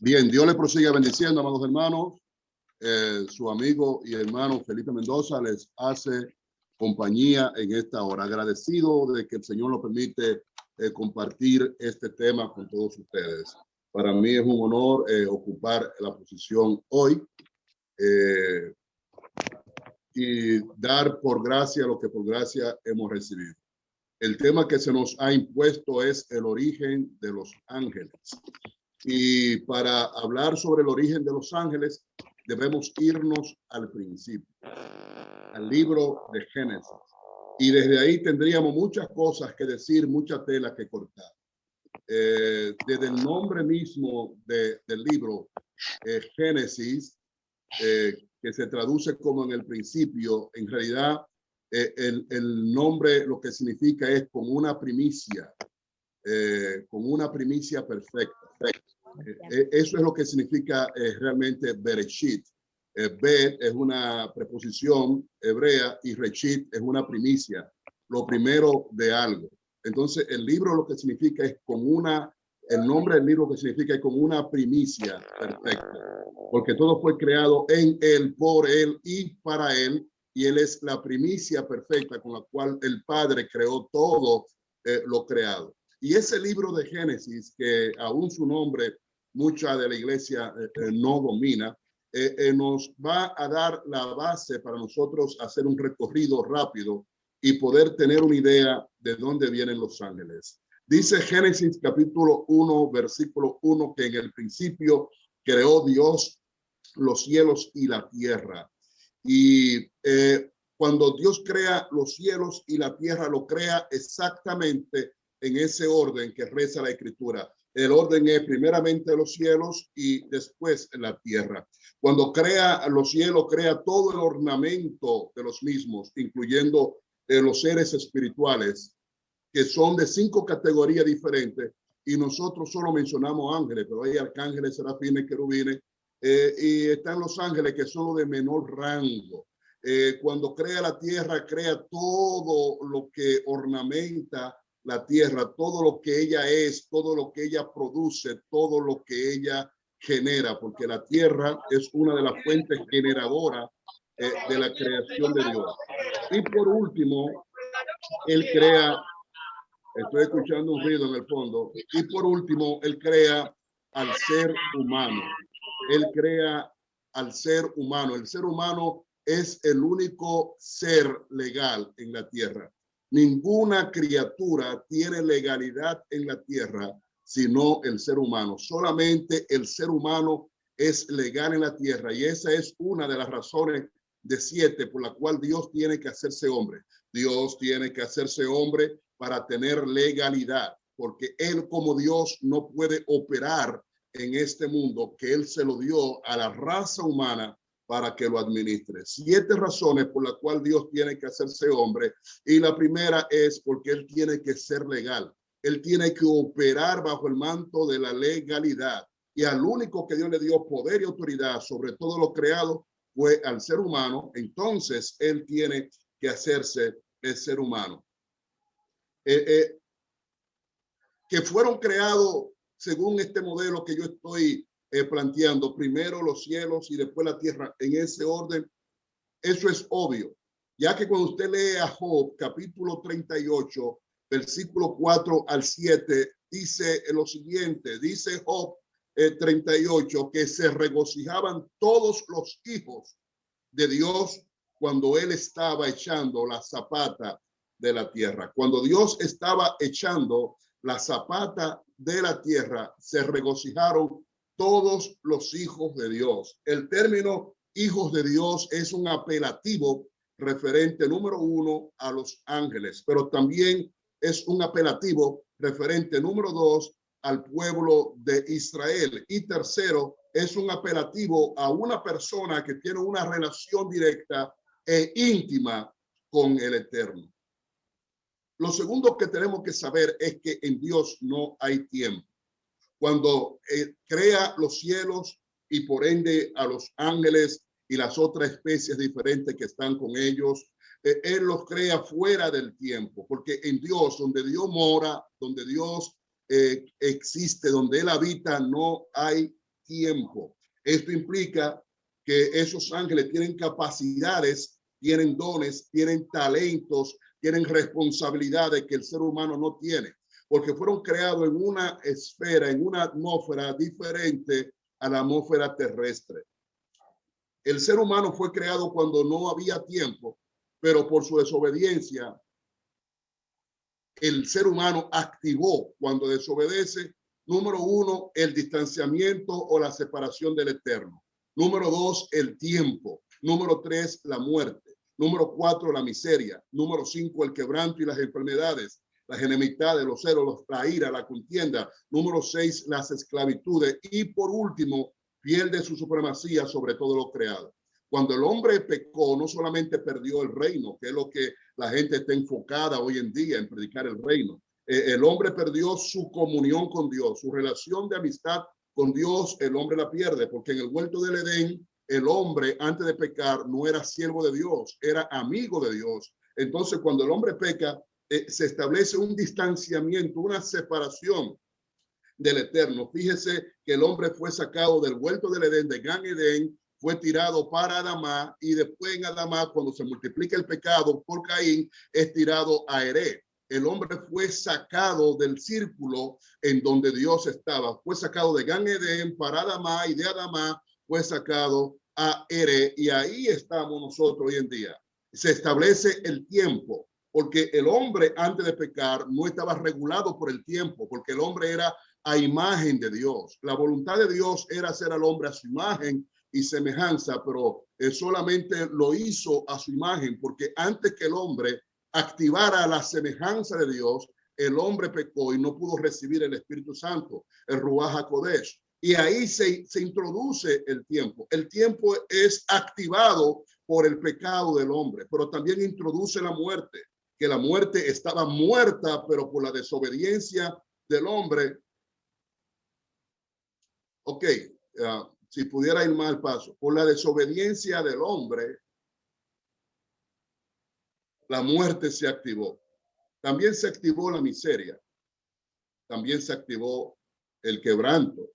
Bien, Dios le prosiga bendiciendo, amados hermanos. Su amigo y hermano Felipe Mendoza les hace compañía en esta hora. Agradecido de que el Señor nos permite compartir este tema con todos ustedes. Para mí es un honor ocupar la posición hoy y dar por gracia lo que por gracia hemos recibido. El tema que se nos ha impuesto es el origen de los ángeles. Y para hablar sobre el origen de los ángeles, debemos irnos al principio, al libro de Génesis. Y desde ahí tendríamos muchas cosas que decir, mucha tela que cortar. Desde el nombre mismo del libro, Génesis, que se traduce como en el principio, en realidad el nombre lo que significa es como una primicia perfecta. Eso es lo que significa realmente Bereshit. Bet es una preposición hebrea y Reshit es una primicia, lo primero de algo. Entonces el libro lo que significa es el nombre del libro que significa es como una primicia perfecta, porque todo fue creado en él, por él y para él, y él es la primicia perfecta con la cual el Padre creó todo lo creado. Y ese libro de Génesis, que aún su nombre mucha de la iglesia no domina, nos va a dar la base para nosotros hacer un recorrido rápido y poder tener una idea de dónde vienen los ángeles. Dice Génesis capítulo 1, versículo 1, que en el principio creó Dios los cielos y la tierra. Y cuando Dios crea los cielos y la tierra, lo crea exactamente en ese orden que reza la Escritura. El orden es primeramente los cielos y después la tierra. Cuando crea los cielos, crea todo el ornamento de los mismos, incluyendo los seres espirituales, que son de 5 categorías diferentes, y nosotros solo mencionamos ángeles, pero hay arcángeles, serafines, querubines, y están los ángeles que son los de menor rango. Cuando crea la tierra, crea todo lo que ornamenta la tierra, todo lo que ella es, todo lo que ella produce, todo lo que ella genera, porque la tierra es una de las fuentes generadoras de la creación de Dios. Y por último, él crea, estoy escuchando un ruido en el fondo, y por último, él crea al ser humano. Él crea al ser humano. El ser humano es el único ser legal en la tierra. Ninguna criatura tiene legalidad en la tierra, sino el ser humano. Solamente el ser humano es legal en la tierra, y esa es una de las razones de 7 por la cual Dios tiene que hacerse hombre. Dios tiene que hacerse hombre para tener legalidad, porque él como Dios no puede operar en este mundo que él se lo dio a la raza humana para que lo administre. 7 razones por las cuales Dios tiene que hacerse hombre, y la primera es porque él tiene que ser legal. Él tiene que operar bajo el manto de la legalidad, y al único que Dios le dio poder y autoridad sobre todo lo creado fue al ser humano. Entonces él tiene que hacerse el ser humano. Que fueron creados según este modelo que yo estoy planteando, primero los cielos y después la tierra, en ese orden. Eso es obvio, ya que cuando usted lee a Job, capítulo 38, versículo 4 al 7, dice lo siguiente, dice Job 38, que se regocijaban todos los hijos de Dios cuando él estaba echando la zapata de la tierra. Cuando Dios estaba echando la zapata de la tierra, se regocijaron todos los hijos de Dios. El término hijos de Dios es un apelativo referente, número 1, a los ángeles, pero también es un apelativo referente, número 2, al pueblo de Israel. Y tercero, es un apelativo a una persona que tiene una relación directa e íntima con el Eterno. Lo segundo que tenemos que saber es que en Dios no hay tiempo. Cuando crea los cielos y por ende a los ángeles y las otras especies diferentes que están con ellos, él los crea fuera del tiempo, porque en Dios, donde Dios mora, donde Dios existe, donde él habita, no hay tiempo. Esto implica que esos ángeles tienen capacidades, tienen dones, tienen talentos, tienen responsabilidades que el ser humano no tiene, porque fueron creados en una esfera, en una atmósfera diferente a la atmósfera terrestre. El ser humano fue creado cuando no había tiempo, pero por su desobediencia, el ser humano activó, cuando desobedece, número uno, el distanciamiento o la separación del eterno. Número dos, el tiempo. Número tres, la muerte. Número cuatro, la miseria. Número cinco, el quebranto y las enfermedades, las enemistades, los celos, la ira, la contienda. Número seis, las esclavitudes. Y por último, pierde su supremacía sobre todo lo creado. Cuando el hombre pecó, no solamente perdió el reino, que es lo que la gente está enfocada hoy en día en predicar el reino. El hombre perdió su comunión con Dios, su relación de amistad con Dios, el hombre la pierde, porque en el huerto del Edén, el hombre antes de pecar no era siervo de Dios, era amigo de Dios. Entonces, cuando el hombre peca, se establece un distanciamiento, una separación del eterno. Fíjese que el hombre fue sacado del huerto del Edén, de Gan Edén, fue tirado para Adamá, y después en Adamá, cuando se multiplica el pecado por Caín, es tirado a Eré. El hombre fue sacado del círculo en donde Dios estaba. Fue sacado de Gan Edén para Adamá, y de Adamá fue sacado a Eré. Y ahí estamos nosotros hoy en día. Se establece el tiempo, porque el hombre antes de pecar no estaba regulado por el tiempo, porque el hombre era a imagen de Dios. La voluntad de Dios era hacer al hombre a su imagen y semejanza, pero solamente lo hizo a su imagen, porque antes que el hombre activara la semejanza de Dios, el hombre pecó y no pudo recibir el Espíritu Santo, el Ruach HaKodesh. Y ahí se introduce el tiempo. El tiempo es activado por el pecado del hombre, pero también introduce la muerte, que la muerte estaba muerta, pero por la desobediencia del hombre. Ok, si pudiera ir más al paso, por la desobediencia del hombre, la muerte se activó. También se activó la miseria. También se activó el quebranto.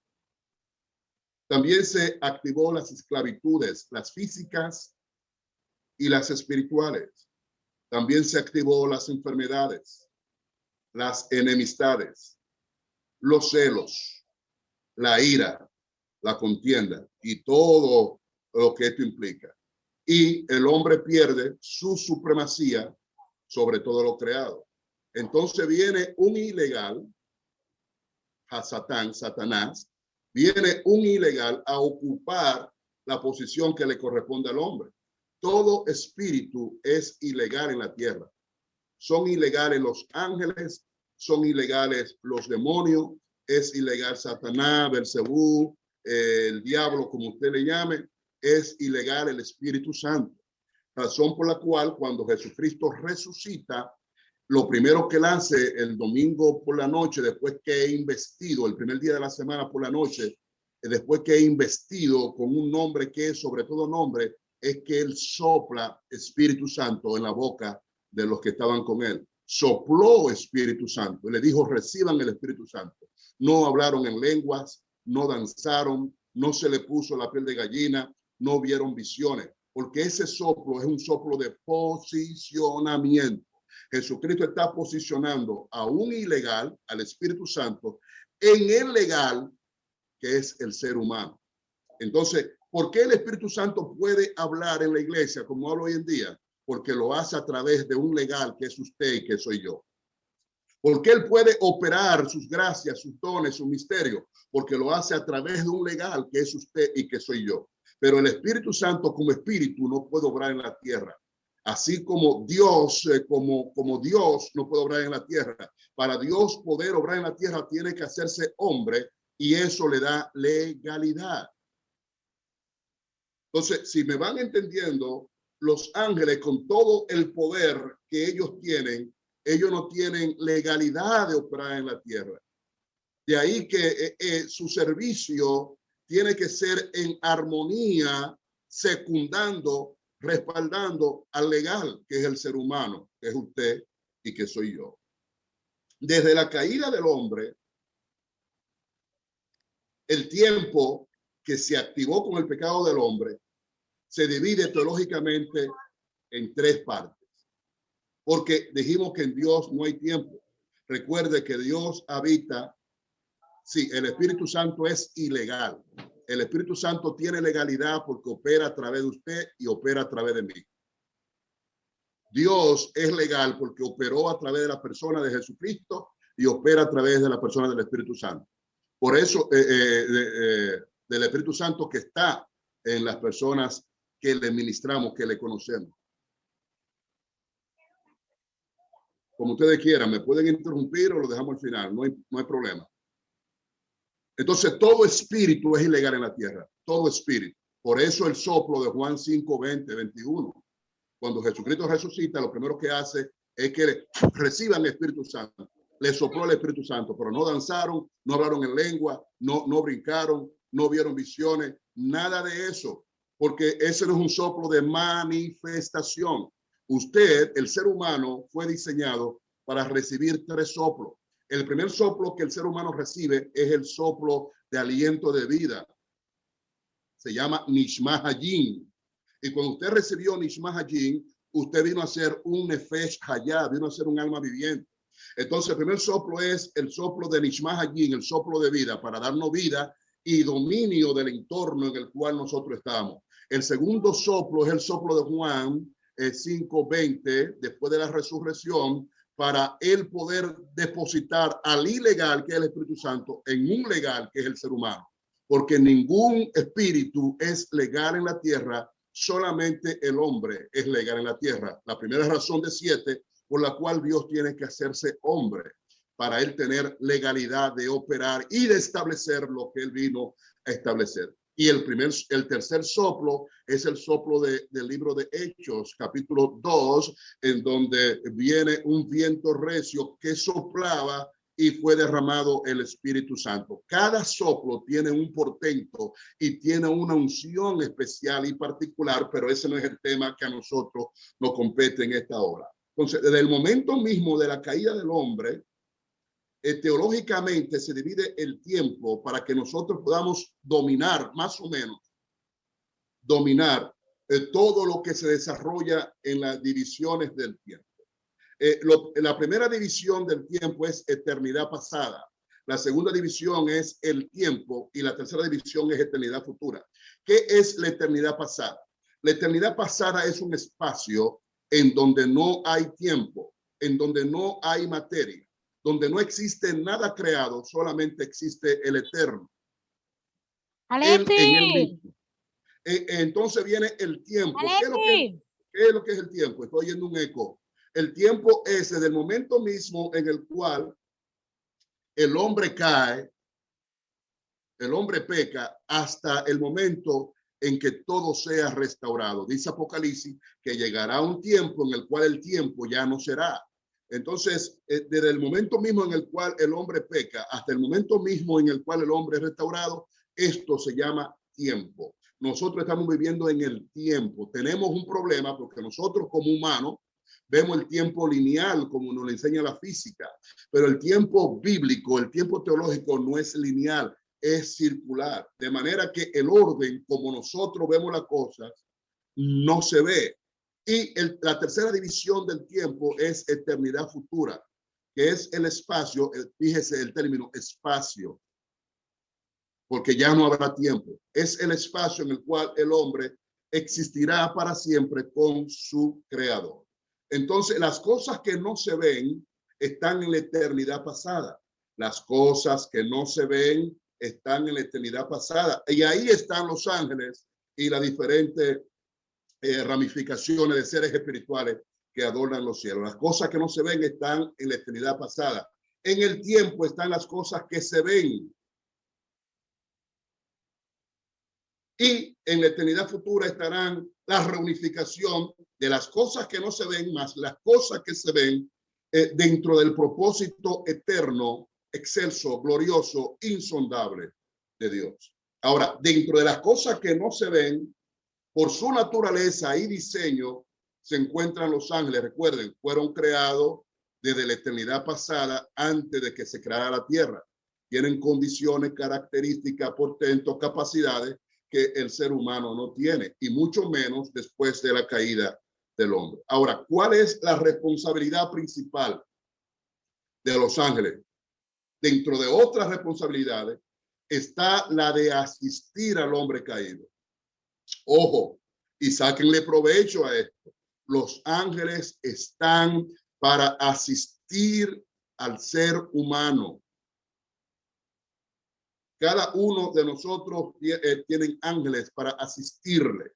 También se activó las esclavitudes, las físicas y las espirituales. También se activó las enfermedades, las enemistades, los celos, la ira, la contienda y todo lo que esto implica. Y el hombre pierde su supremacía sobre todo lo creado. Entonces viene un ilegal, Satanás, viene un ilegal a ocupar la posición que le corresponde al hombre. Todo espíritu es ilegal en la tierra. Son ilegales los ángeles, son ilegales los demonios, es ilegal Satanás, Belcebú, el diablo, como usted le llame, es ilegal el Espíritu Santo. Razón por la cual cuando Jesucristo resucita, lo primero que él hace el domingo por la noche, después que he investido, el primer día de la semana por la noche, después que he investido con un nombre que es sobre todo nombre, es que él sopla Espíritu Santo en la boca de los que estaban con él. Sopló Espíritu Santo y le dijo, reciban el Espíritu Santo. No hablaron en lenguas, no danzaron, no se le puso la piel de gallina, no vieron visiones, porque ese soplo es un soplo de posicionamiento. Jesucristo está posicionando a un ilegal, al Espíritu Santo, en el legal, que es el ser humano. Entonces, ¿por qué el Espíritu Santo puede hablar en la iglesia como habla hoy en día? Porque lo hace a través de un legal que es usted y que soy yo. ¿Por qué él puede operar sus gracias, sus dones, sus misterios? Porque lo hace a través de un legal que es usted y que soy yo. Pero el Espíritu Santo como espíritu no puede obrar en la tierra. Así como Dios, como Dios no puede obrar en la tierra. Para Dios poder obrar en la tierra tiene que hacerse hombre y eso le da legalidad. Entonces, si me van entendiendo, los ángeles con todo el poder que ellos tienen, ellos no tienen legalidad de operar en la tierra. De ahí que su servicio tiene que ser en armonía, secundando, respaldando al legal, que es el ser humano, que es usted y que soy yo. Desde la caída del hombre, el tiempo que se activó con el pecado del hombre se divide teológicamente en tres partes. Porque dijimos que en Dios no hay tiempo. Recuerde que Dios habita. Sí, el Espíritu Santo es ilegal. El Espíritu Santo tiene legalidad porque opera a través de usted y opera a través de mí. Dios es legal porque operó a través de la persona de Jesucristo y opera a través de la persona del Espíritu Santo. Por eso, del Espíritu Santo que está en las personas que le ministramos, que le conocemos. Como ustedes quieran, me pueden interrumpir o lo dejamos al final, no hay problema. Entonces, todo espíritu es ilegal en la tierra, todo espíritu. Por eso el soplo de Juan 5, 20, 21. Cuando Jesucristo resucita, lo primero que hace es que reciban el Espíritu Santo. Le sopló el Espíritu Santo, pero no danzaron, no hablaron en lengua, no brincaron, no vieron visiones, nada de eso, porque ese no es un soplo de manifestación. Usted, el ser humano, fue diseñado para recibir tres soplos. El primer soplo que el ser humano recibe es el soplo de aliento de vida. Se llama Nishma Hayim. Y cuando usted recibió Nishma Hayim, usted vino a ser un Nefesh Hayah, vino a ser un alma viviente. Entonces, el primer soplo es el soplo de Nishma Hayim, el soplo de vida, para darnos vida y dominio del entorno en el cual nosotros estamos. El segundo soplo es el soplo de Juan 5:20, después de la resurrección, para él poder depositar al ilegal, que es el Espíritu Santo, en un legal, que es el ser humano. Porque ningún espíritu es legal en la tierra, solamente el hombre es legal en la tierra. La primera razón de 7 por la cual Dios tiene que hacerse hombre, para él tener legalidad de operar y de establecer lo que él vino a establecer. Y el tercer soplo es el soplo del libro de Hechos, capítulo 2, en donde viene un viento recio que soplaba y fue derramado el Espíritu Santo. Cada soplo tiene un portento y tiene una unción especial y particular, pero ese no es el tema que a nosotros nos compete en esta hora. Entonces, desde el momento mismo de la caída del hombre, teológicamente se divide el tiempo para que nosotros podamos dominar, más o menos, dominar todo lo que se desarrolla en las divisiones del tiempo. La primera división del tiempo es eternidad pasada. La segunda división es el tiempo y la tercera división es eternidad futura. ¿Qué es la eternidad pasada? La eternidad pasada es un espacio en donde no hay tiempo, en donde no hay materia, donde no existe nada creado, solamente existe el eterno. Él en él mismo. Entonces viene el tiempo. ¿Qué es lo que es el tiempo? Estoy oyendo un eco. El tiempo es desde el momento mismo en el cual el hombre cae, el hombre peca, hasta el momento en que todo sea restaurado. Dice Apocalipsis que llegará un tiempo en el cual el tiempo ya no será. Entonces, desde el momento mismo en el cual el hombre peca hasta el momento mismo en el cual el hombre es restaurado, esto se llama tiempo. Nosotros estamos viviendo en el tiempo. Tenemos un problema porque nosotros como humanos vemos el tiempo lineal como nos lo enseña la física, pero el tiempo bíblico, el tiempo teológico no es lineal, es circular. De manera que el orden como nosotros vemos las cosas no se ve. Y la tercera división del tiempo es eternidad futura, que es el espacio, fíjese el término espacio, porque ya no habrá tiempo. Es el espacio en el cual el hombre existirá para siempre con su creador. Entonces, las cosas que no se ven están en la eternidad pasada. Las cosas que no se ven están en la eternidad pasada. Y ahí están los ángeles y las diferentes ramificaciones de seres espirituales que adornan los cielos. Las cosas que no se ven están en la eternidad pasada. En el tiempo están las cosas que se ven. Y en la eternidad futura estarán la reunificación de las cosas que no se ven más las cosas que se ven dentro del propósito eterno, excelso, glorioso, insondable de Dios. Ahora, dentro de las cosas que no se ven, por su naturaleza y diseño, se encuentran los ángeles. Recuerden, fueron creados desde la eternidad pasada, antes de que se creara la tierra. tienen condiciones, características, portentos, capacidades que el ser humano no tiene, y mucho menos después de la caída del hombre. Ahora, ¿cuál es la responsabilidad principal de los ángeles? Dentro de otras responsabilidades está la de asistir al hombre caído. Ojo, y sáquenle provecho a esto. Los ángeles están para asistir al ser humano. Cada uno de nosotros tienen ángeles para asistirle.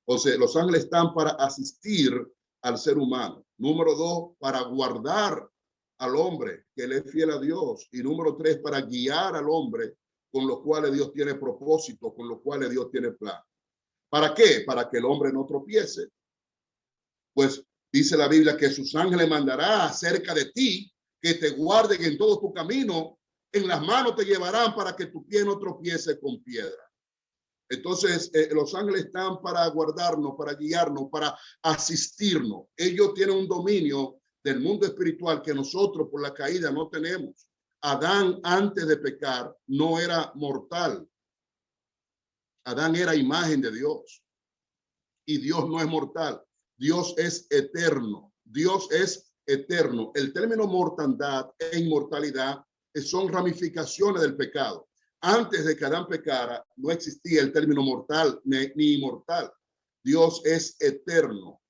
O sea, los ángeles están para asistir al ser humano. Número 2, para guardar al hombre que le es fiel a Dios. Y número 3, para guiar al hombre con los cuales Dios tiene propósito, con los cuales Dios tiene plan. ¿Para qué? Para que el hombre no tropiece. Pues dice la Biblia que sus ángeles mandará acerca de ti, que te guarden en todo tu camino, en las manos te llevarán para que tu pie no tropiece con piedra. Entonces, los ángeles están para guardarnos, para guiarnos, para asistirnos. Ellos tienen un dominio del mundo espiritual que nosotros por la caída no tenemos. Adán, antes de pecar, no era mortal. Adán era imagen de Dios. Y Dios no es mortal. Dios es eterno. Dios es eterno. El término mortandad e inmortalidad son ramificaciones del pecado. Antes de que Adán pecara, no existía el término mortal ni inmortal. Dios es eterno,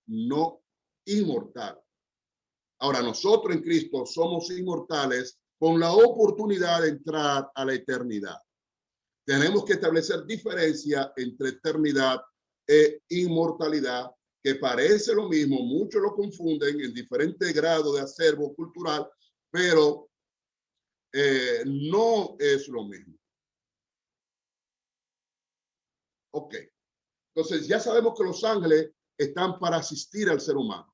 no inmortal. Ahora, nosotros en Cristo somos inmortales con la oportunidad de entrar a la eternidad. Tenemos que establecer diferencia entre eternidad e inmortalidad, que parece lo mismo, muchos lo confunden en diferentes grados de acervo cultural, pero no es lo mismo. Ok, entonces ya sabemos que los ángeles están para asistir al ser humano.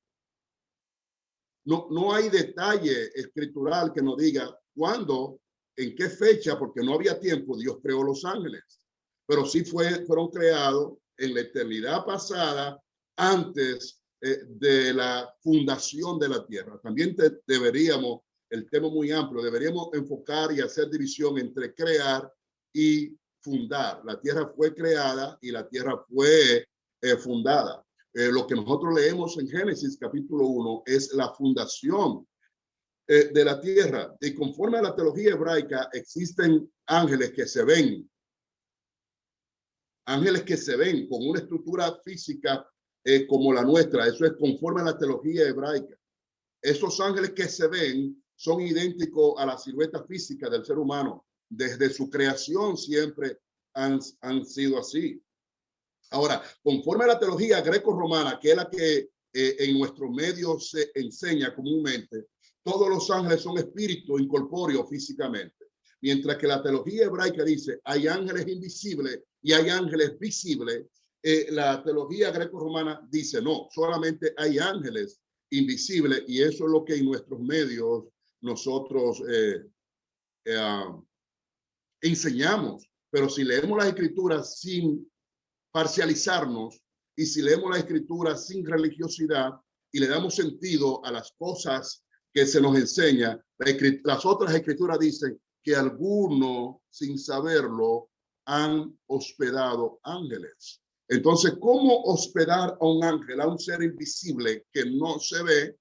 No hay detalle escritural que nos diga cuándo, en qué fecha, porque no había tiempo, Dios creó los ángeles, pero sí fueron creados en la eternidad pasada, antes de la fundación de la tierra. También deberíamos, el tema muy amplio, deberíamos enfocar y hacer división entre crear y fundar. La tierra fue creada y la tierra fue fundada. Lo que nosotros leemos en Génesis capítulo 1 es la fundación de la tierra. Y conforme a la teología hebraica, existen ángeles que se ven. Ángeles que se ven con una estructura física como la nuestra. Eso es conforme a la teología hebraica. Esos ángeles que se ven son idénticos a la silueta física del ser humano. Desde su creación siempre han sido así. Ahora, conforme a la teología greco-romana, que es la que en nuestros medios se enseña comúnmente, todos los ángeles son espíritus incorpóreos físicamente. Mientras que la teología hebraica dice, hay ángeles invisibles y hay ángeles visibles, la teología greco-romana dice, no, solamente hay ángeles invisibles, y eso es lo que en nuestros medios nosotros enseñamos. Pero si leemos las escrituras sin parcializarnos, y si leemos la escritura sin religiosidad y le damos sentido a las cosas que se nos enseña, las otras escrituras dicen que algunos, sin saberlo, han hospedado ángeles. Entonces, ¿cómo hospedar a un ángel, a un ser invisible que no se ve?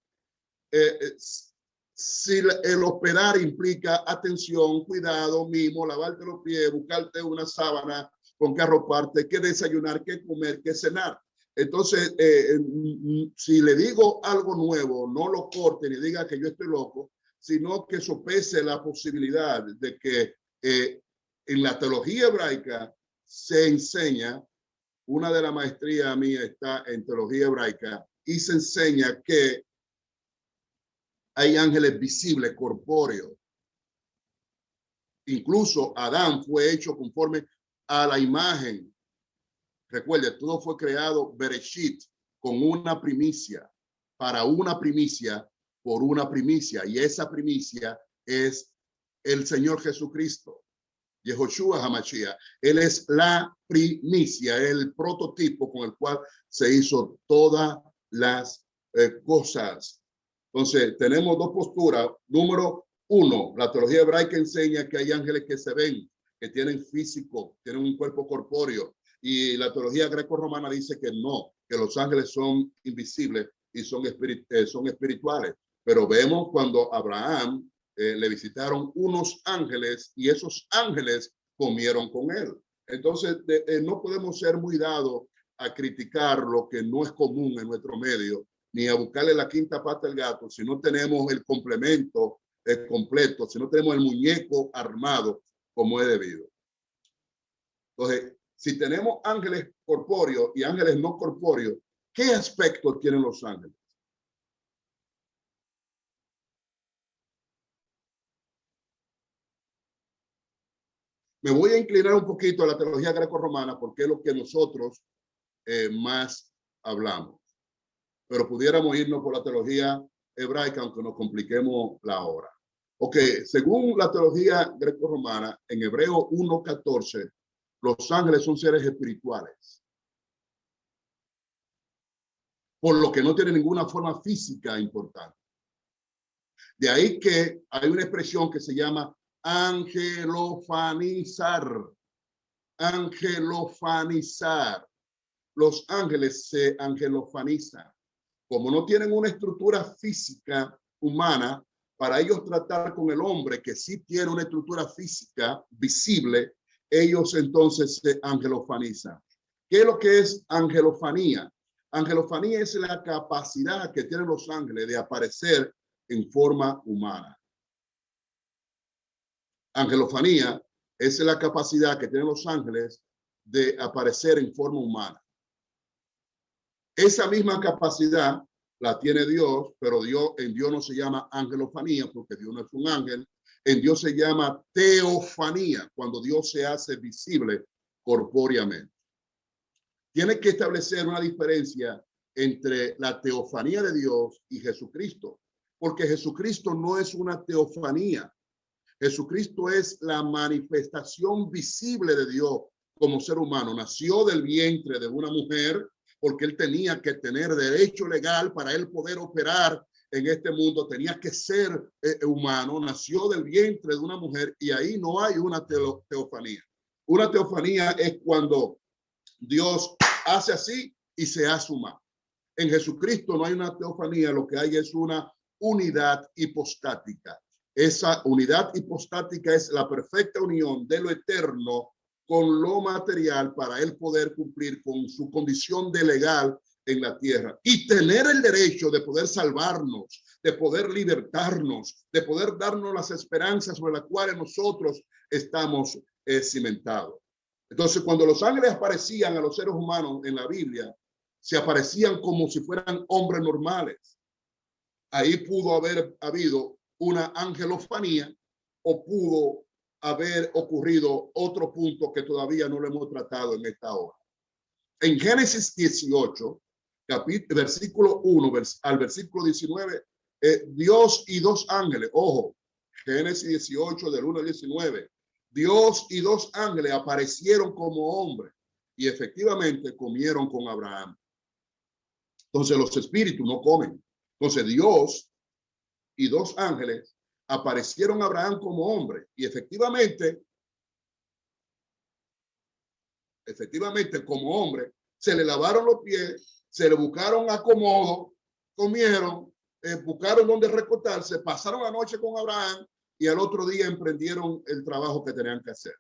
Si el hospedar implica atención, cuidado, mimo, lavarte los pies, buscarte una sábana con qué arroparte, qué desayunar, qué comer, qué cenar. Entonces, si le digo algo nuevo, no lo corte ni diga que yo estoy loco, sino que sopese la posibilidad de que en la teología hebraica se enseña, una de las maestrías mía está en teología hebraica, y se enseña que hay ángeles visibles, corpóreos. Incluso Adán fue hecho conforme a la imagen. Recuerde, todo fue creado Bereshit, con una primicia, para una primicia, por una primicia. Y esa primicia es el Señor Jesucristo, Yehoshua HaMashiach. Él es la primicia, el prototipo con el cual se hizo todas las cosas. Entonces, tenemos dos posturas. Número Uno, la teología hebraica enseña que hay ángeles que se ven, que tienen físico, tienen un cuerpo corpóreo. Y la teología greco-romana dice que no, que los ángeles son invisibles y son espirituales. Pero vemos cuando Abraham le visitaron unos ángeles y esos ángeles comieron con él. Entonces, no podemos ser muy dados a criticar lo que no es común en nuestro medio, ni a buscarle la quinta pata al gato, si no tenemos el complemento completo, si no tenemos el muñeco armado como es debido. Entonces, si tenemos ángeles corpóreos y ángeles no corpóreos, ¿qué aspectos tienen los ángeles? Me voy a inclinar un poquito a la teología greco-romana porque es lo que nosotros más hablamos. Pero pudiéramos irnos por la teología hebraica, aunque nos compliquemos la hora. Ok, según la teología greco-romana, en Hebreo 1:14, los ángeles son seres espirituales, por lo que no tienen ninguna forma física importante. De ahí que hay una expresión que se llama angelofanizar. Angelofanizar. Los ángeles se angelofanizan. Como no tienen una estructura física humana, para ellos tratar con el hombre que sí tiene una estructura física visible, ellos entonces se angelofanizan. ¿Qué es lo que es angelofanía? Angelofanía es la capacidad que tienen los ángeles de aparecer en forma humana. Angelofanía es la capacidad que tienen los ángeles de aparecer en forma humana. Esa misma capacidad la tiene Dios, pero en Dios no se llama angelofanía porque Dios no es un ángel. En Dios se llama teofanía, cuando Dios se hace visible corpóreamente. Tiene que establecer una diferencia entre la teofanía de Dios y Jesucristo, porque Jesucristo no es una teofanía. Jesucristo es la manifestación visible de Dios como ser humano. Nació del vientre de una mujer porque él tenía que tener derecho legal para él poder operar en este mundo. Tenía que ser humano. Nació del vientre de una mujer y ahí no hay una teofanía. Una teofanía es cuando Dios hace así y se hace humano. En Jesucristo no hay una teofanía, lo que hay es una unidad hipostática. Esa unidad hipostática es la perfecta unión de lo eterno con lo material para él poder cumplir con su condición de legal en la tierra y tener el derecho de poder salvarnos, de poder libertarnos, de poder darnos las esperanzas sobre las cuales nosotros estamos cimentados. Entonces, cuando los ángeles aparecían a los seres humanos en la Biblia, se aparecían como si fueran hombres normales. Ahí pudo haber habido una angelofanía o pudo haber ocurrido otro punto que todavía no lo hemos tratado en esta hora. En Génesis 18, versículo 1 al versículo 19, Dios y dos ángeles, ojo, Génesis 18 del 1 al 19, Dios y dos ángeles aparecieron como hombres y efectivamente comieron con Abraham. Entonces los espíritus no comen. Entonces Dios y dos ángeles aparecieron a Abraham como hombre y efectivamente como hombre se le lavaron los pies, se le buscaron acomodo, comieron, buscaron donde recostarse, pasaron la noche con Abraham y al otro día emprendieron el trabajo que tenían que hacer.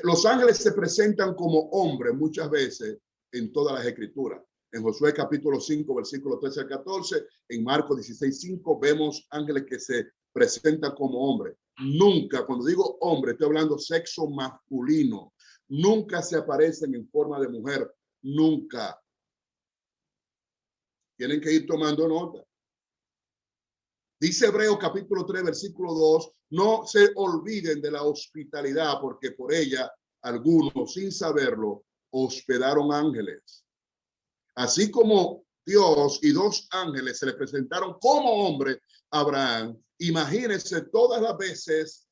Los ángeles se presentan como hombres muchas veces en todas las escrituras. En Josué capítulo 5, versículo 13 al 14, en Marcos 16, 5, vemos ángeles que se presentan como hombres. Nunca, cuando digo hombre, estoy hablando sexo masculino. Nunca se aparecen en forma de mujer. Nunca. Tienen que ir tomando nota. Dice Hebreo capítulo 3, versículo 2, no se olviden de la hospitalidad, porque por ella algunos, sin saberlo, hospedaron ángeles. Así como Dios y dos ángeles se le presentaron como hombre a Abraham, imagínense todas las veces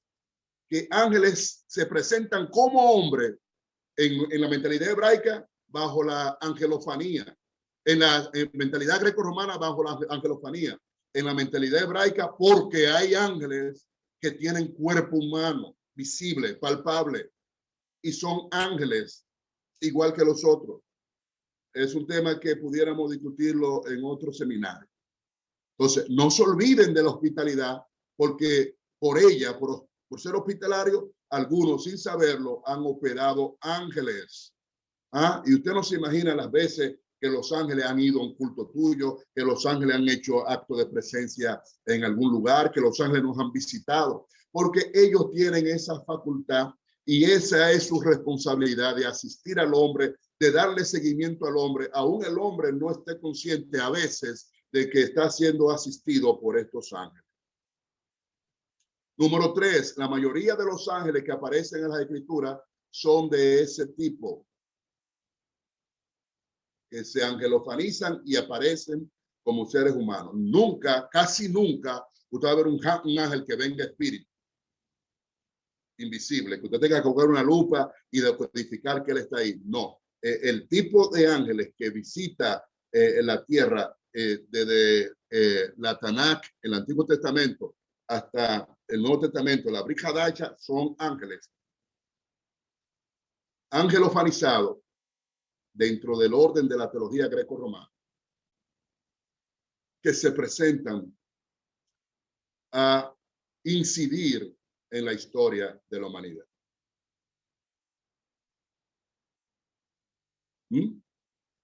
que ángeles se presentan como hombre en la mentalidad hebraica bajo la angelofanía, en la mentalidad greco-romana bajo la angelofanía. en la mentalidad hebraica, porque hay ángeles que tienen cuerpo humano, visible, palpable, y son ángeles igual que los otros. Es un tema que pudiéramos discutirlo en otro seminario. Entonces, no se olviden de la hospitalidad, porque por ella, por ser hospitalario, algunos sin saberlo han operado ángeles. Y usted no se imagina las veces que los ángeles han ido a un culto tuyo, que los ángeles han hecho acto de presencia en algún lugar, que los ángeles nos han visitado, porque ellos tienen esa facultad y esa es su responsabilidad de asistir al hombre, de darle seguimiento al hombre, aún el hombre no esté consciente a veces de que está siendo asistido por estos ángeles. Número 3, la mayoría de los ángeles que aparecen en la Escritura son de ese tipo, que se angelofanizan y aparecen como seres humanos. Nunca, casi nunca, usted va a ver un ángel que venga espíritu invisible, que usted tenga que coger una lupa y decodificar que él está ahí. No, el tipo de ángeles que visita la tierra desde la Tanakh, el Antiguo Testamento, hasta el Nuevo Testamento, la Brit Hadasha, son ángeles angelofanizados dentro del orden de la teología greco-romana, que se presentan a incidir en la historia de la humanidad.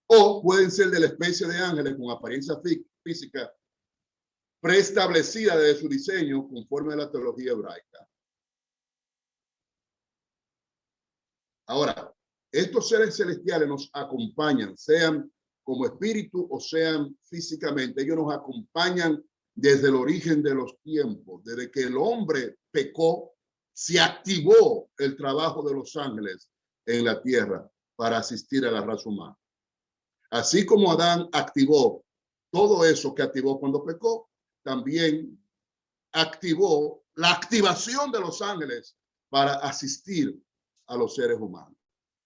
O pueden ser de la especie de ángeles con apariencia física preestablecida desde su diseño conforme a la teología hebraica. Ahora, estos seres celestiales nos acompañan, sean como espíritu o sean físicamente. Ellos nos acompañan desde el origen de los tiempos. Desde que el hombre pecó, se activó el trabajo de los ángeles en la tierra para asistir a la raza humana. Así como Adán activó todo eso que activó cuando pecó, también activó la activación de los ángeles para asistir a los seres humanos.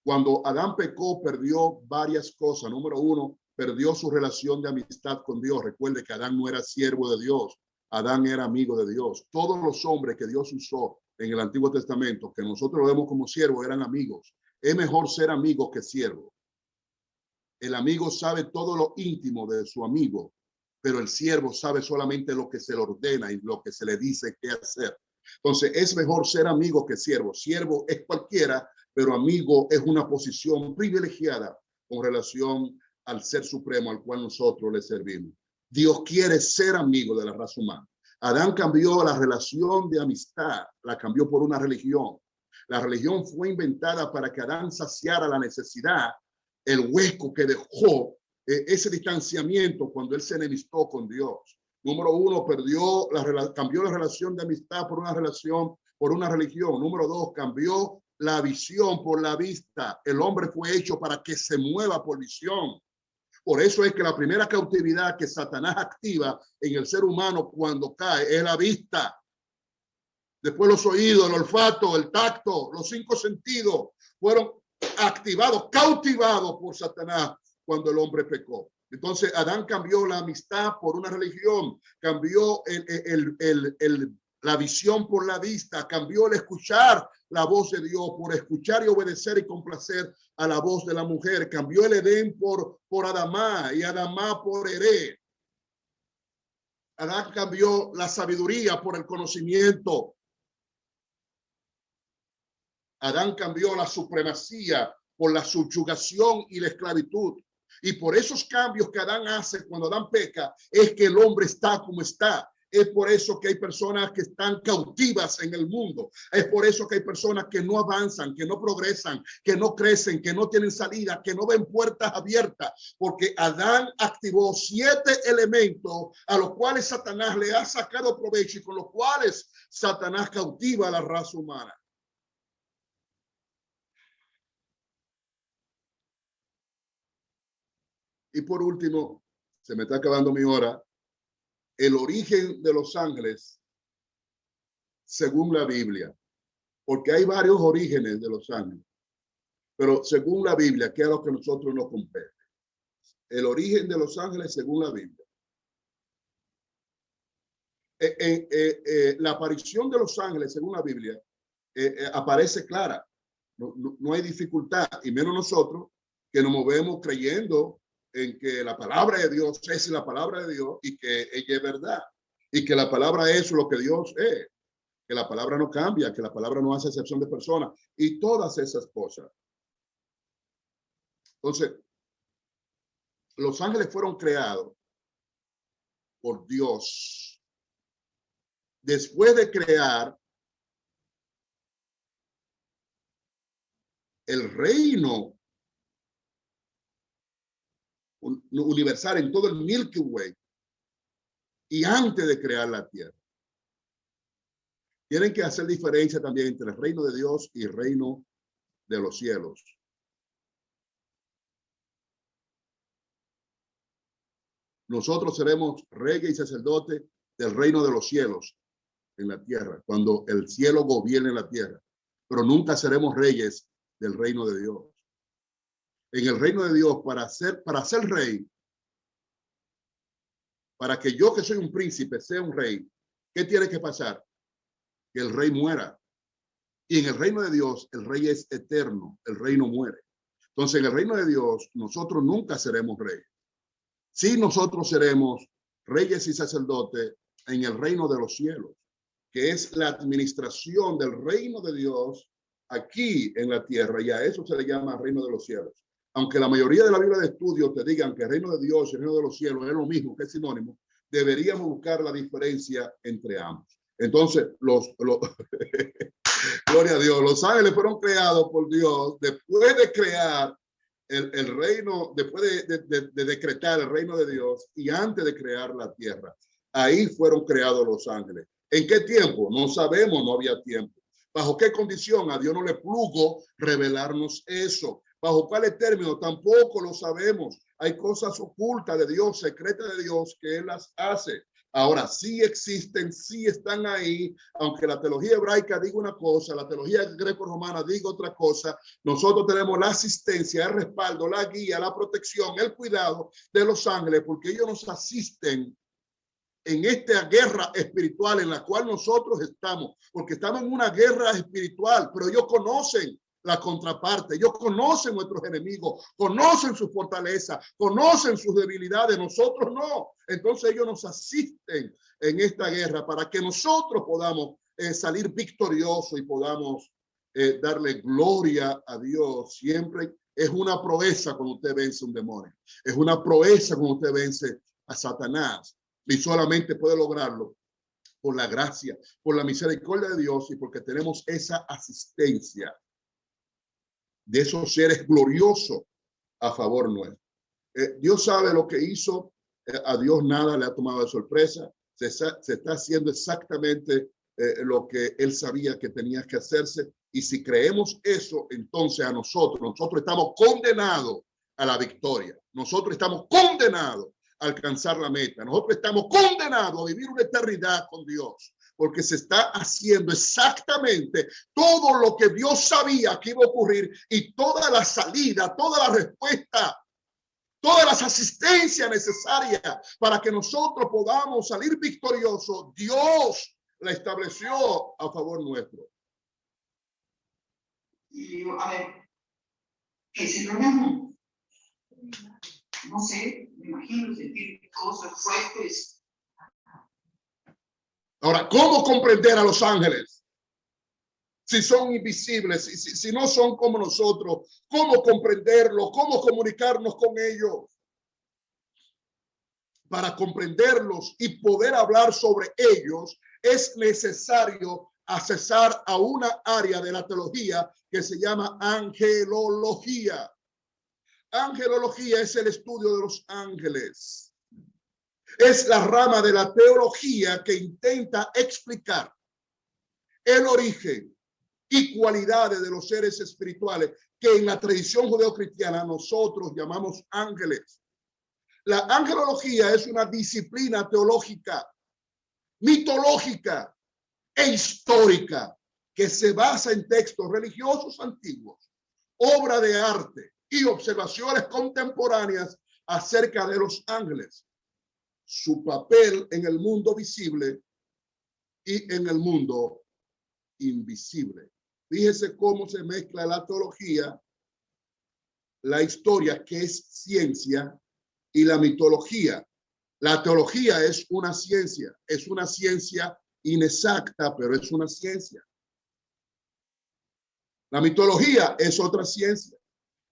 Cuando Adán pecó, perdió varias cosas. Número 1, perdió su relación de amistad con Dios. Recuerde que Adán no era siervo de Dios. Adán era amigo de Dios. Todos los hombres que Dios usó en el Antiguo Testamento, que nosotros lo vemos como siervos, eran amigos. Es mejor ser amigo que siervo. El amigo sabe todo lo íntimo de su amigo, pero el siervo sabe solamente lo que se le ordena y lo que se le dice qué hacer. Entonces, es mejor ser amigo que siervo. Siervo es cualquiera, pero amigo es una posición privilegiada con relación al ser supremo al cual nosotros le servimos. Dios quiere ser amigo de la raza humana. Adán cambió la relación de amistad, la cambió por una religión. La religión fue inventada para que Adán saciara la necesidad, el hueco que dejó ese distanciamiento cuando él se enemistó con Dios. Número 1, cambió la relación de amistad por una religión. Número 2, cambió la visión por la vista. El hombre fue hecho para que se mueva por visión. Por eso es que la primera cautividad que Satanás activa en el ser humano cuando cae es la vista. Después los oídos, el olfato, el tacto, los 5 sentidos fueron activados, cautivados por Satanás cuando el hombre pecó. Entonces Adán cambió la amistad por una religión, cambió la visión por la vista, cambió el escuchar la voz de Dios por escuchar y obedecer y complacer a la voz de la mujer, cambió el Edén por Adamá y Adamá por Eré. Adán cambió la sabiduría por el conocimiento. Adán cambió la supremacía por la subyugación y la esclavitud. Y por esos cambios que Adán hace cuando Adán peca, es que el hombre está como está. Es por eso que hay personas que están cautivas en el mundo. Es por eso que hay personas que no avanzan, que no progresan, que no crecen, que no tienen salida, que no ven puertas abiertas. Porque Adán activó 7 elementos a los cuales Satanás le ha sacado provecho y con los cuales Satanás cautiva a la raza humana. Y por último, se me está acabando mi hora, el origen de los ángeles según la Biblia, porque hay varios orígenes de los ángeles, pero según la Biblia, que es lo que nosotros nos compete. El origen de los ángeles según la Biblia. La aparición de los ángeles, según la Biblia, aparece clara. No hay dificultad, y menos nosotros que nos movemos creyendo en que la palabra de Dios es la palabra de Dios y que ella es verdad, y que la palabra es lo que Dios es, que la palabra no cambia, que la palabra no hace excepción de personas y todas esas cosas. Entonces, los ángeles fueron creados por Dios. Después de crear el reino universal en todo el Milky Way y antes de crear la tierra. Tienen que hacer diferencia también entre el reino de Dios y el reino de los cielos. Nosotros seremos reyes y sacerdotes del reino de los cielos en la tierra, cuando el cielo gobierne la tierra, pero nunca seremos reyes del reino de Dios. En el reino de Dios, para ser rey, para que yo que soy un príncipe sea un rey, ¿qué tiene que pasar? Que el rey muera. Y en el reino de Dios, el rey es eterno, el rey no muere. Entonces, en el reino de Dios, nosotros nunca seremos reyes. Sí, nosotros seremos reyes y sacerdotes en el reino de los cielos, que es la administración del reino de Dios aquí en la tierra, y a eso se le llama reino de los cielos. Aunque la mayoría de la Biblia de estudio te digan que el reino de Dios y el reino de los cielos es lo mismo, que es sinónimo, deberíamos buscar la diferencia entre ambos. Entonces, gloria a Dios, los ángeles fueron creados por Dios después de crear el reino, después de decretar el reino de Dios y antes de crear la tierra. Ahí fueron creados los ángeles. ¿En qué tiempo? No sabemos, no había tiempo. ¿Bajo qué condición? A Dios no le plugo revelarnos eso. ¿Bajo cuáles términos? Tampoco lo sabemos. Hay cosas ocultas de Dios, secretas de Dios, que Él las hace. Ahora, sí existen, sí están ahí, aunque la teología hebraica diga una cosa, la teología greco-romana diga otra cosa, nosotros tenemos la asistencia, el respaldo, la guía, la protección, el cuidado de los ángeles, porque ellos nos asisten en esta guerra espiritual en la cual nosotros estamos, porque estamos en una guerra espiritual, pero ellos conocen la contraparte, ellos conocen nuestros enemigos, conocen su fortaleza, conocen sus debilidades, nosotros no. Entonces ellos nos asisten en esta guerra para que nosotros podamos salir victoriosos y podamos darle gloria a Dios. Siempre es una proeza cuando usted vence un demonio, es una proeza cuando usted vence a Satanás, y solamente puede lograrlo por la gracia, por la misericordia de Dios y porque tenemos esa asistencia de esos seres gloriosos a favor nuestro. Dios sabe lo que hizo, a Dios nada le ha tomado de sorpresa, se está haciendo exactamente lo que Él sabía que tenía que hacerse, y si creemos eso, entonces a nosotros estamos condenados a la victoria, nosotros estamos condenados a alcanzar la meta, nosotros estamos condenados a vivir una eternidad con Dios, porque se está haciendo exactamente todo lo que Dios sabía que iba a ocurrir, y toda la salida, toda la respuesta, todas las asistencias necesarias para que nosotros podamos salir victoriosos, Dios la estableció a favor nuestro. Y a ver, que se lo no sé, me imagino sentir cosas fuertes. Ahora, ¿cómo comprender a los ángeles? Si son invisibles, si no son como nosotros, ¿cómo comprenderlos? ¿Cómo comunicarnos con ellos? Para comprenderlos y poder hablar sobre ellos, es necesario accesar a una área de la teología que se llama angelología. Angelología es el estudio de los ángeles. Es la rama de la teología que intenta explicar el origen y cualidades de los seres espirituales que en la tradición judeocristiana nosotros llamamos ángeles. La angelología es una disciplina teológica, mitológica e histórica que se basa en textos religiosos antiguos, obra de arte y observaciones contemporáneas acerca de los ángeles, su papel en el mundo visible y en el mundo invisible. Fíjese cómo se mezcla la teología, la historia, que es ciencia, y la mitología. La teología es una ciencia inexacta, pero es una ciencia. La mitología es otra ciencia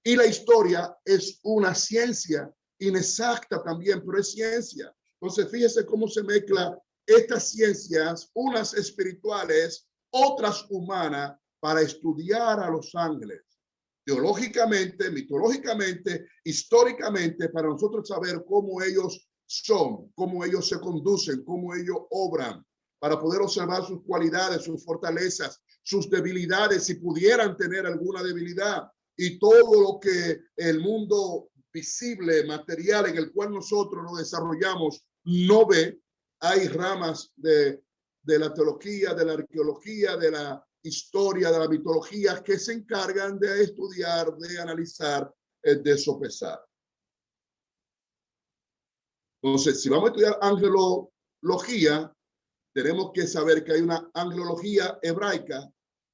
y la historia es una ciencia inexacta también, pero es ciencia. Entonces, fíjese cómo se mezcla estas ciencias, unas espirituales, otras humanas, para estudiar a los ángeles. Teológicamente, mitológicamente, históricamente, para nosotros saber cómo ellos son, cómo ellos se conducen, cómo ellos obran, para poder observar sus cualidades, sus fortalezas, sus debilidades, si pudieran tener alguna debilidad, y todo lo que el mundo visible, material, en el cual nosotros nos desarrollamos, no ve. Hay ramas de la teología, de la arqueología, de la historia, de la mitología, que se encargan de estudiar, de analizar, de sopesar. Entonces, si vamos a estudiar angelología, tenemos que saber que hay una angelología hebraica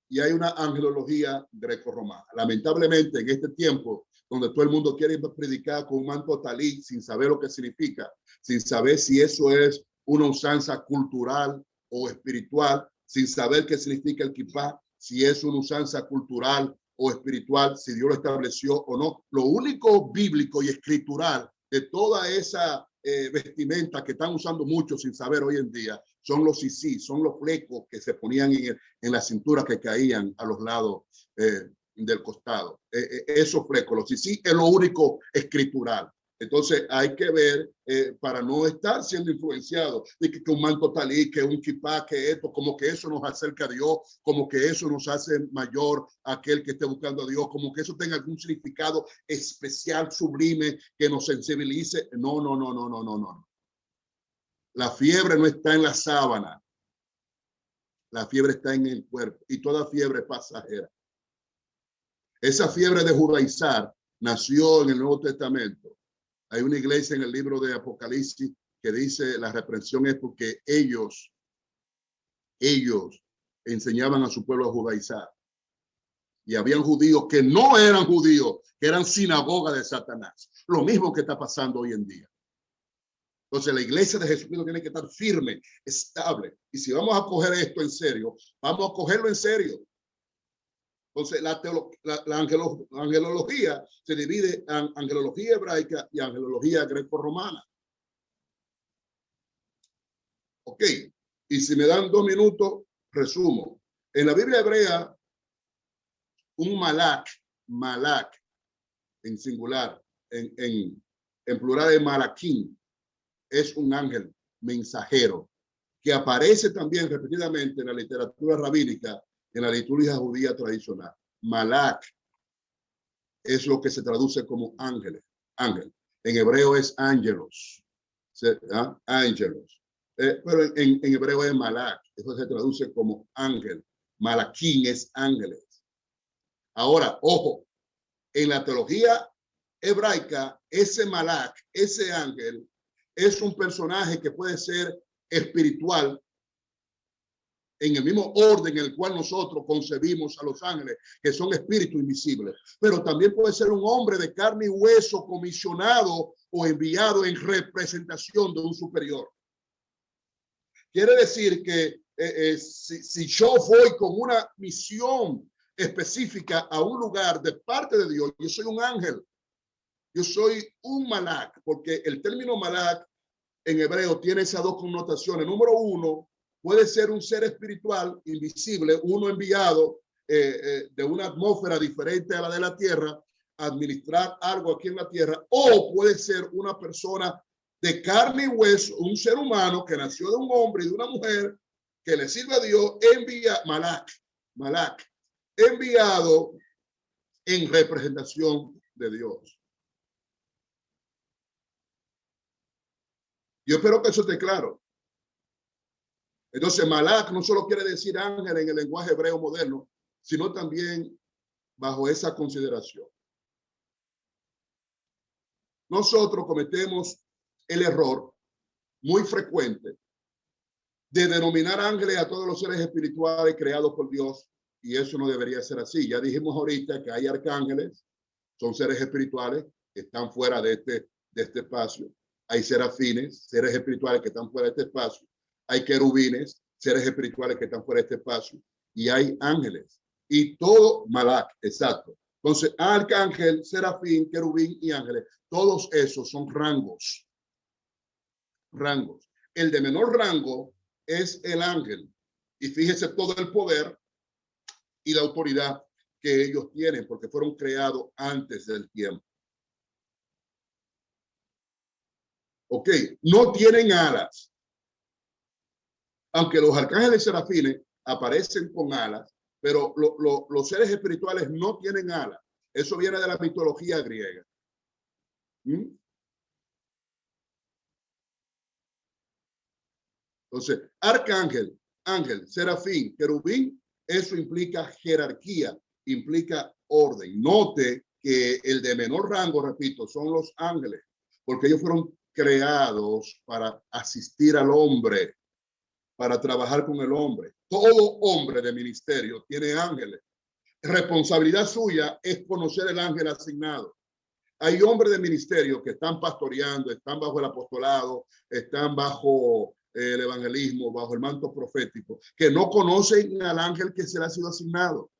y hay una angelología greco-romana. Lamentablemente, en este tiempo, donde todo el mundo quiere predicar con un manto talí sin saber lo que significa, sin saber si eso es una usanza cultural o espiritual, sin saber qué significa el kipá, si es una usanza cultural o espiritual, si Dios lo estableció o no. Lo único bíblico y escritural de toda esa vestimenta que están usando mucho sin saber hoy en día son los sisí, son los flecos que se ponían en la cintura, que caían a los lados del costado. Esos flecos, los sisí, es lo único escritural. Entonces hay que ver, para no estar siendo influenciado de que un manto talí, que un kipá, que esto, como que eso nos acerca a Dios, como que eso nos hace mayor a aquel que esté buscando a Dios, como que eso tenga algún significado especial, sublime, que nos sensibilice. No, no, no, no, no, no, no. La fiebre no está en la sábana. La fiebre está en el cuerpo, y toda fiebre es pasajera. Esa fiebre de judaizar nació en el Nuevo Testamento. Hay una iglesia en el libro de Apocalipsis que dice la reprensión es porque ellos enseñaban a su pueblo a judaizar. Y habían judíos que no eran judíos, que eran sinagoga de Satanás. Lo mismo que está pasando hoy en día. Entonces la iglesia de Jesucristo tiene que estar firme, estable. Y si vamos a coger esto en serio, vamos a cogerlo en serio. Entonces la angelología se divide en angelología hebraica y angelología greco-romana. Ok, y si me dan 2 minutos, resumo. En la Biblia hebrea, un malak en singular, en plural de malaquín, es un ángel mensajero que aparece también repetidamente en la literatura rabínica, en la liturgia judía tradicional. Malak es lo que se traduce como ángel. En hebreo es ángelos. Ángelos. Pero en hebreo es malak. Eso se traduce como ángel. Malaquín es ángeles. Ahora, ojo, en la teología hebraica, ese malak, ese ángel, es un personaje que puede ser espiritual en el mismo orden en el cual nosotros concebimos a los ángeles, que son espíritus invisibles, pero también puede ser un hombre de carne y hueso comisionado o enviado en representación de un superior. Quiere decir que si yo voy con una misión específica a un lugar de parte de Dios, yo soy un ángel, yo soy un malak, porque el término malak en hebreo tiene esas dos connotaciones. Número uno, puede ser un ser espiritual invisible, uno enviado de una atmósfera diferente a la de la tierra, a administrar algo aquí en la tierra, o puede ser una persona de carne y hueso, un ser humano que nació de un hombre y de una mujer que le sirve a Dios, malak, enviado en representación de Dios. Yo espero que eso esté claro. Entonces, malak no solo quiere decir ángel en el lenguaje hebreo moderno, sino también bajo esa consideración. Nosotros cometemos el error muy frecuente de denominar ángeles a todos los seres espirituales creados por Dios, y eso no debería ser así. Ya dijimos ahorita que hay arcángeles, son seres espirituales que están fuera de este espacio. Hay serafines, seres espirituales que están fuera de este espacio. Hay querubines, seres espirituales que están fuera de este espacio. Y hay ángeles. Y todo Malak, exacto. Entonces, arcángel, serafín, querubín y ángeles, todos esos son rangos. Rangos. El de menor rango es el ángel. Y fíjese todo el poder y la autoridad que ellos tienen, porque fueron creados antes del tiempo. Ok, no tienen alas. Aunque los arcángeles serafines aparecen con alas, pero los seres espirituales no tienen alas. Eso viene de la mitología griega. Entonces, arcángel, ángel, serafín, querubín, eso implica jerarquía, implica orden. Note que el de menor rango, repito, son los ángeles, porque ellos fueron creados para asistir al hombre, para trabajar con el hombre. Todo hombre de ministerio tiene ángeles. Responsabilidad suya es conocer el ángel asignado. Hay hombres de ministerio que están pastoreando, están bajo el apostolado, están bajo el evangelismo, bajo el manto profético, que no conocen al ángel que se le ha sido asignado.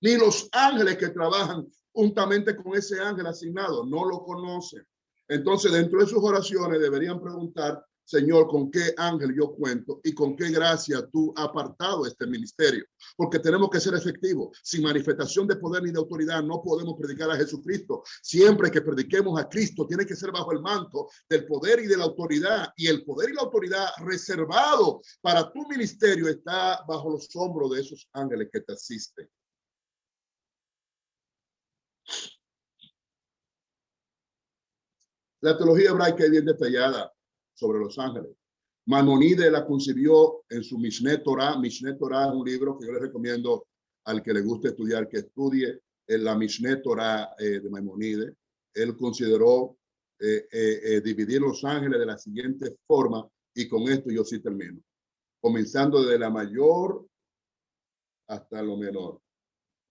Ni los ángeles que trabajan juntamente con ese ángel asignado, no lo conocen. Entonces, dentro de sus oraciones deberían preguntar, Señor, ¿con qué ángel yo cuento y con qué gracia tú has apartado este ministerio? Porque tenemos que ser efectivos. Sin manifestación de poder ni de autoridad no podemos predicar a Jesucristo. Siempre que prediquemos a Cristo tiene que ser bajo el manto del poder y de la autoridad. Y el poder y la autoridad reservado para tu ministerio está bajo los hombros de esos ángeles que te asisten. La teología hebraica es bien detallada sobre los ángeles. Maimónides la concibió en su Mishneh Torah. Mishneh Torah es un libro que yo le recomiendo al que le guste estudiar, que estudie la Mishneh Torah de Maimónides. Él consideró dividir los ángeles de la siguiente forma, y con esto yo sí termino. Comenzando desde la mayor hasta lo menor.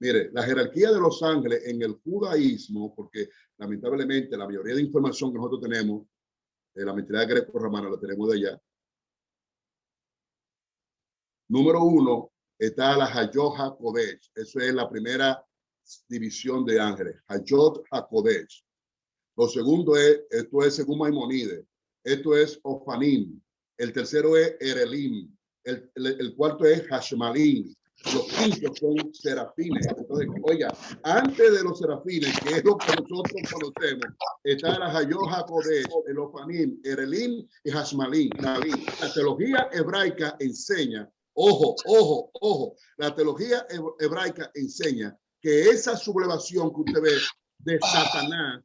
Mire, la jerarquía de los ángeles en el judaísmo, porque lamentablemente la mayoría de información que nosotros tenemos, la mentalidad greco-romana la tenemos de allá. Número 1 está la Hayot HaKodesh. Eso es la primera división de ángeles. Hayot HaKodesh. Lo segundo esto es según Maimónides. Esto es Ofanim. El tercero es Erelim. El cuarto es Hashmalim. Los quintos son serafines. Entonces, oiga, antes de los serafines, que es lo que nosotros conocemos, está la Hayot HaKodesh, el Ofanim, Erelim y Hashmalim. La teología hebraica enseña, ojo, la teología hebraica enseña que esa sublevación que usted ve de Satanás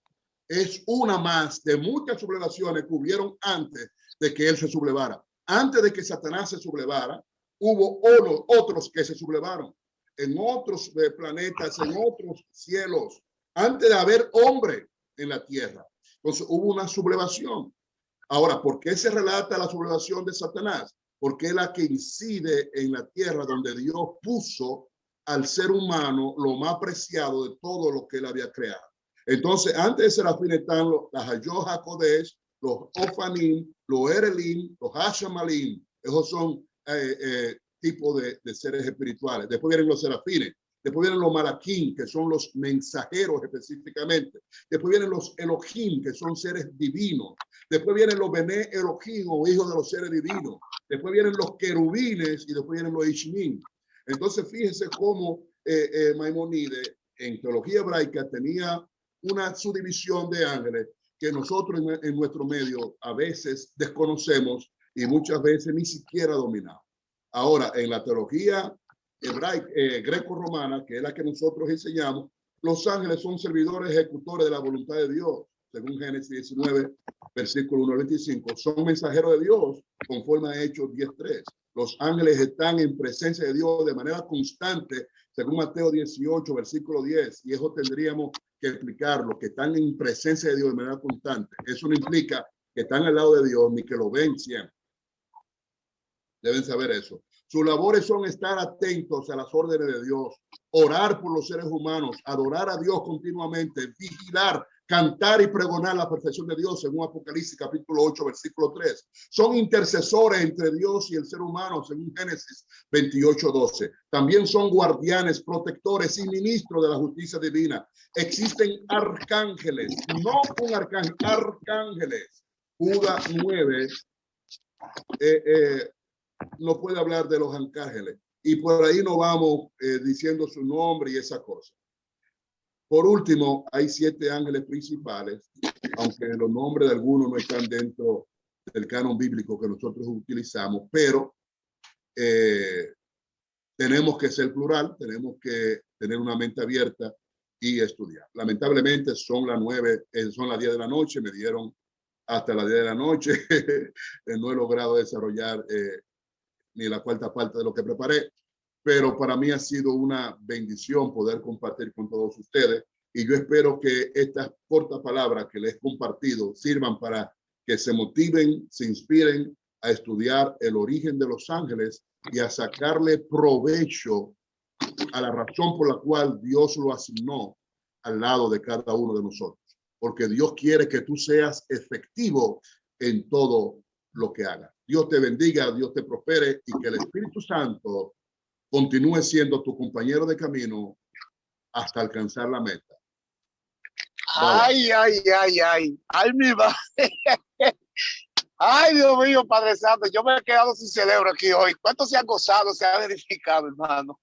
es una más de muchas sublevaciones que hubieron antes de que él se sublevara. Antes de que Satanás se sublevara, hubo otros que se sublevaron en otros planetas, en otros cielos, antes de haber hombre en la tierra. Entonces hubo una sublevación. Ahora, ¿por qué se relata la sublevación de Satanás? Porque es la que incide en la tierra donde Dios puso al ser humano lo más preciado de todo lo que él había creado. Entonces, antes de Serafín están las Hayot HaKodesh, los Ofanim, los Erelim, los Hashmalim. Esos son tipos de seres espirituales. Después vienen los serafines. Después vienen los malaquín, que son los mensajeros específicamente. Después vienen los Elohim, que son seres divinos. Después vienen los Bené Elohim, o hijos de los seres divinos. Después vienen los querubines y después vienen los Ishmin. Entonces, fíjese cómo Maimónides en teología hebraica tenía una subdivisión de ángeles que nosotros en nuestro medio a veces desconocemos y muchas veces ni siquiera dominamos. Ahora, en la teología hebraica, greco-romana, que es la que nosotros enseñamos, los ángeles son servidores ejecutores de la voluntad de Dios, según Génesis 19, versículo 1 al 25. Son mensajeros de Dios, conforme a Hechos 10:3. Los ángeles están en presencia de Dios de manera constante, según Mateo 18, versículo 10. Y eso tendríamos que explicarlo, que están en presencia de Dios de manera constante. Eso no implica que están al lado de Dios ni que lo ven siempre. Deben saber eso. Sus labores son estar atentos a las órdenes de Dios, orar por los seres humanos, adorar a Dios continuamente, vigilar, cantar y pregonar la perfección de Dios, según Apocalipsis capítulo 8, versículo 3. Son intercesores entre Dios y el ser humano, según Génesis 28, 12. También son guardianes, protectores y ministros de la justicia divina. Existen arcángeles, no un arcángel, arcángeles. Judas 9 no puede hablar de los arcángeles. Y por ahí no vamos diciendo su nombre y esa cosa. Por último, hay 7 ángeles principales, aunque los nombres de algunos no están dentro del canon bíblico que nosotros utilizamos, pero tenemos que ser plural, tenemos que tener una mente abierta y estudiar. Lamentablemente son las 9, son las 10 de la noche, me dieron hasta las 10 de la noche. No he logrado desarrollar ni la cuarta parte de lo que preparé, pero para mí ha sido una bendición poder compartir con todos ustedes y yo espero que estas cortas palabras que les he compartido sirvan para que se motiven, se inspiren a estudiar el origen de los ángeles y a sacarle provecho a la razón por la cual Dios lo asignó al lado de cada uno de nosotros. Porque Dios quiere que tú seas efectivo en todo lo que hagas. Dios te bendiga, Dios te prospere y que el Espíritu Santo continúe siendo tu compañero de camino hasta alcanzar la meta. Ay, ay, ay, ay. Ay, mi madre. Ay, Dios mío, Padre Santo, yo me he quedado sin cerebro aquí hoy. ¿Cuánto se han gozado, se han edificado, hermano?